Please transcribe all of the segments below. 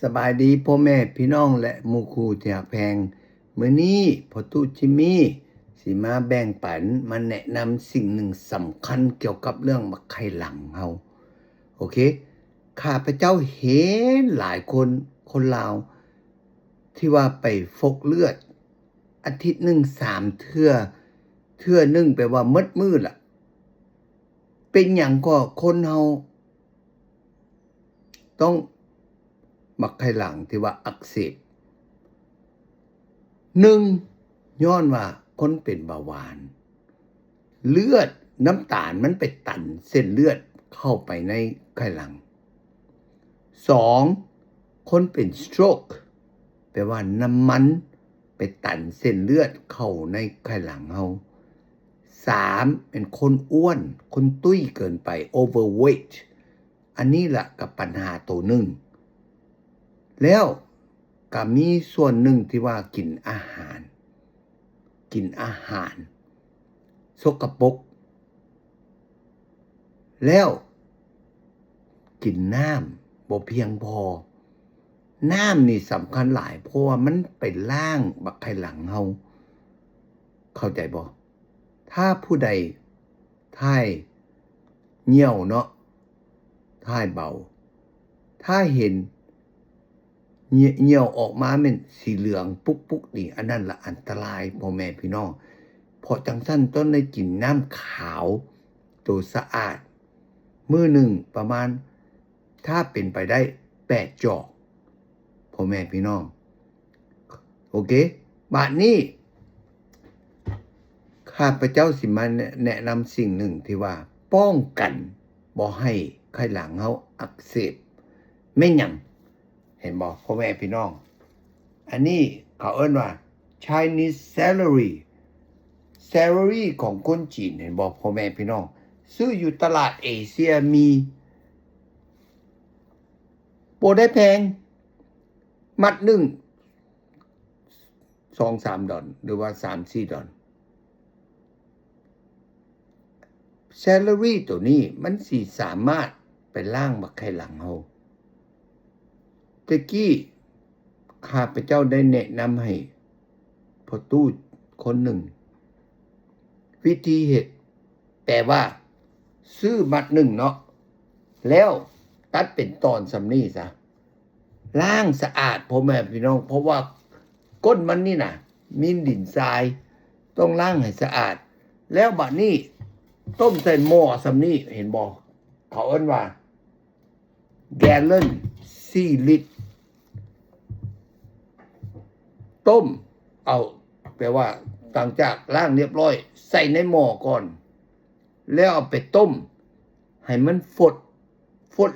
สบายดีพ่อแม่พี่น้องและหมู่คู่ที่รักแพงมื้อนี้พ่อตู้จิมมี่สิมาแบ่งปันมาแนะนำสิ่งหนึ่งสำคัญเกี่ยวกับเรื่องบักไข่หลังเฮาโอเคข้าพเจ้าเห็นหลายคนลาวที่ว่าไปฟกเลือดอาทิตย์หนึ่ง3 เทื่อหนึ่งแปลว่ามืดมืดล่ะเป็นหยังก็คนเฮาต้องบักไข่หลังที่ว่าอักเสบ1ย้อนว่าคนเป็นเบาหวานเลือดน้ำตาลมันไปตันเส้นเลือดเข้าไปในไขหลัง2คนเป็น stroke แปลว่าน้ำมันไปตันเส้นเลือดเข้าในไขหลังเฮา3เป็นคนอ้วนคนตุ้ยเกินไป overweight อันนี้ล่ะกับปัญหาตัวหนึ่งแล้วก็มีส่วนหนึ่งที่ว่ากินอาหารสกปรกแล้วกินน้ำบ่เพียงพอน้ำนี่สำคัญหลายเพราะว่ามันไปล้างบักไข่หลังเฮาเข้าใจบ่ถ้าผู้ใดท้ายเหี่ยวเนาะท้ายเบาถ้าเห็นเหี่ยวออกมาเป็นสีเหลืองปุกๆนี่อันนั้นละอันตรายพ่อแม่พี่น้องเพราะจังซั่นต้องได้กินน้ำขาวตัวสะอาดมื้อหนึ่งประมาณถ้าเป็นไปได้8 จอกพ่อแม่พี่น้องโอเคบัดนี้ข้าพเจ้าสิมาแนะนำสิ่งหนึ่งที่ว่าป้องกันบ่ให้ไข้หลังเฮาอักเสบแม่นหยังเห็นบอกพ่อแม่พี่น้องอันนี้เขาเอิ้นว่า Chinese celery ของคนจีนเห็นบอกพ่อแม่พี่น้องซื้ออยู่ตลาดเอเชียมีบ่ได้แพงมัดหนึ่ง2-3 ดอลหรือว่า3-4 ดอล celery ตัวนี้มันสิสามารถไปล้างบักไข่หลังเฮาตะกี้ข้าพเจ้าได้แนะนำให้พ่อตู้คนหนึ่งวิธีเฮ็ดแต่ว่าซื้อมัดหนึ่งเนาะแล้วตัดเป็นตอนสำนี้ซะล้างสะอาดพ่อแม่พี่น้องเพราะว่าก้นมันนี่น่ะมีดินทรายต้องล้างให้สะอาดแล้วบัดนี้ต้มใส่หม้อสำนี้เห็นบ่เขาเอิ้นว่าแกลลอน4 ลิตรต้มเอาแปลว่าต่างจากล้างเรียบร้อยใส่ในหม้อก่อนแล้วเอาไปต้มให้มันฝด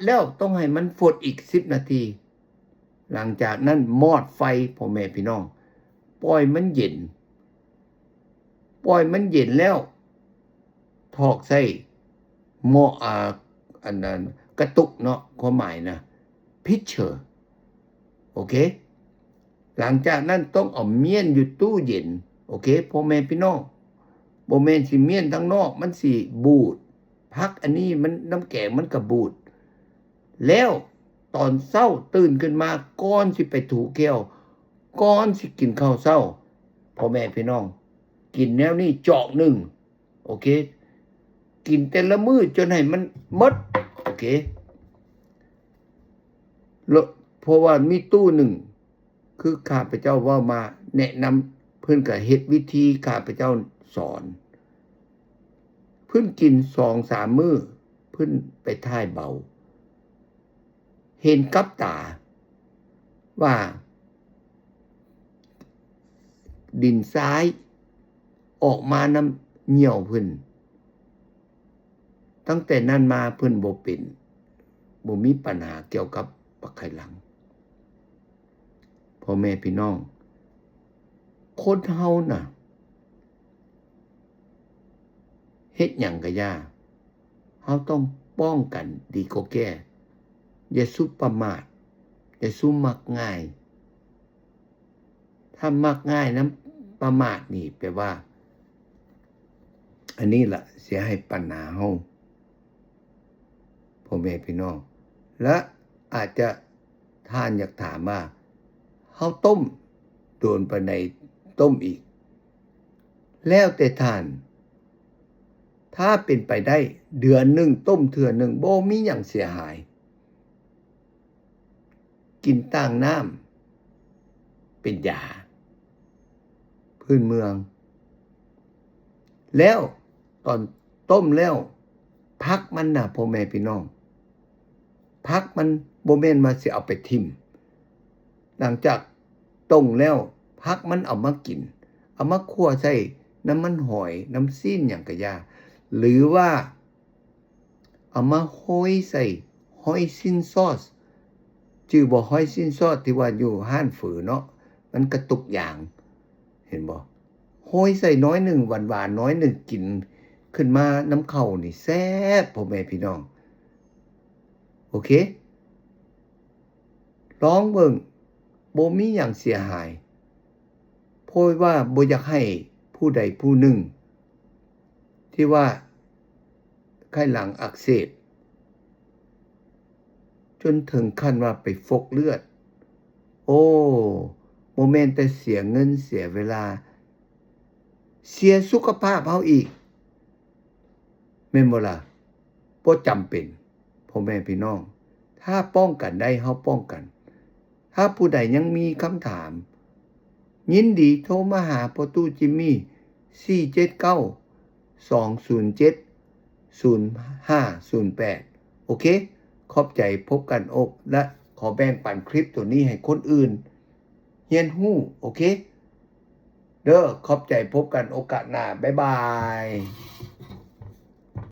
แล้วต้องให้มันฝดอีก10 นาทีหลังจากนั้นมอดไฟพ่อแม่พี่น้องปล่อยมันเย็นแล้วถอกใส่หม้ออันนั้นกระตุกเนาะความหมายนะ pitcher โอเคหลังจากนั้นต้องเอาเมียนอยู่ตู้เย็นโอเคพ่อแม่พี่น้องบ่แม่นสิเมียนทั้งนอกมันสิบูดพักอันนี้มันน้ำแกงมันก็บูดแล้วตอนเช้าตื่นขึ้นมาก่อนสิไปถูแก้วก่อนสิกินข้าวเช้าพ่อแม่พี่น้องกินแนวนี้จอกหนึ่งโอเคกินแต่ละมื้อจนให้มันหมดโอเคเพราะว่ามีตู้หนึ่งคือข้าพเจ้าว่ามาแนะนำเพิ่นก็เฮ็ดวิธีข้าพเจ้าสอนเพิ่นกิน 2-3 มื้อเพิ่นไปท่ายเบาเห็นกับตาว่าดินทรายออกมาน้ำเหี่ยวเพิ่นตั้งแต่นั้นมาเพิ่นบ่มีปัญหาเกี่ยวกับบักไข่หลังพ่อแม่พี่น้องคนเฮาน่ะเฮ็ดหยังก็ยากเฮาต้องป้องกันดีกว่าแก้อย่าสุประมาทอย่าสุมักง่ายถ้ามักง่ายนะประมาทนี่แปลว่าอันนี้ล่ะเสียให้ปัญหาเฮาพ่อแม่พี่น้องและอาจจะท ท่านอยากถามว่าเฮาต้มโดนปานใดต้มอีก แล้วแต่ท่าน ถ้าเป็นไปได้เดือนหนึ่งต้มเทื่อหนึ่งบ่มีหยังเสียหาย กินต่างน้ำเป็นยา พื้นเมือง แล้วตอนต้มแล้วผักมันน่ะพ่อแม่พี่น้องผักมันบ่แม่นว่าสิเอาไปทิ่มหลังจากต้มแล้วผักมันเอามากิน เอามาคั่วใส่น้ำมันหอยน้ำซีนหยังก็ยาหรือว่าเอามาโห้อยใส่หอยซินซอสชื่อบ่หอยซินซอสที่ว่าอยู่ห้านฝือเนาะมันกระตุกอย่างเห็นบ่โห้อยใส่น้อยหนึ่งหวานๆน้อยหนึ่งกินขึ้นมาน้ำเข้านี่แซ่บพ่อแม่พี่น้องโอเคลองเบิ่งบ่มีหยังเสียหายเพราะว่าบ่อยากให้ผู้ใดผู้หนึ่งที่ว่าไข้หลังอักเสบจนถึงขั้นว่าไปฟกเลือดโอ้บ่แม่นแต่เสียเงินเสียเวลาเสียสุขภาพเฮาอีกแม่นบ่ล่ะบ่จำเป็นพ่อแม่พี่น้องถ้าป้องกันได้เฮาป้องกันถ้าผู้ใดยังมีคำถามยินดีโทรมาหาพ่อตู้จิมมี่479-207-0508โอเคขอบใจพบกันอกและขอแบ่งปันคลิปตัวนี้ให้คนอื่นเรียนรู้โอเคเด้อขอบใจพบกันโอกาสหน้าบ๊ายบาย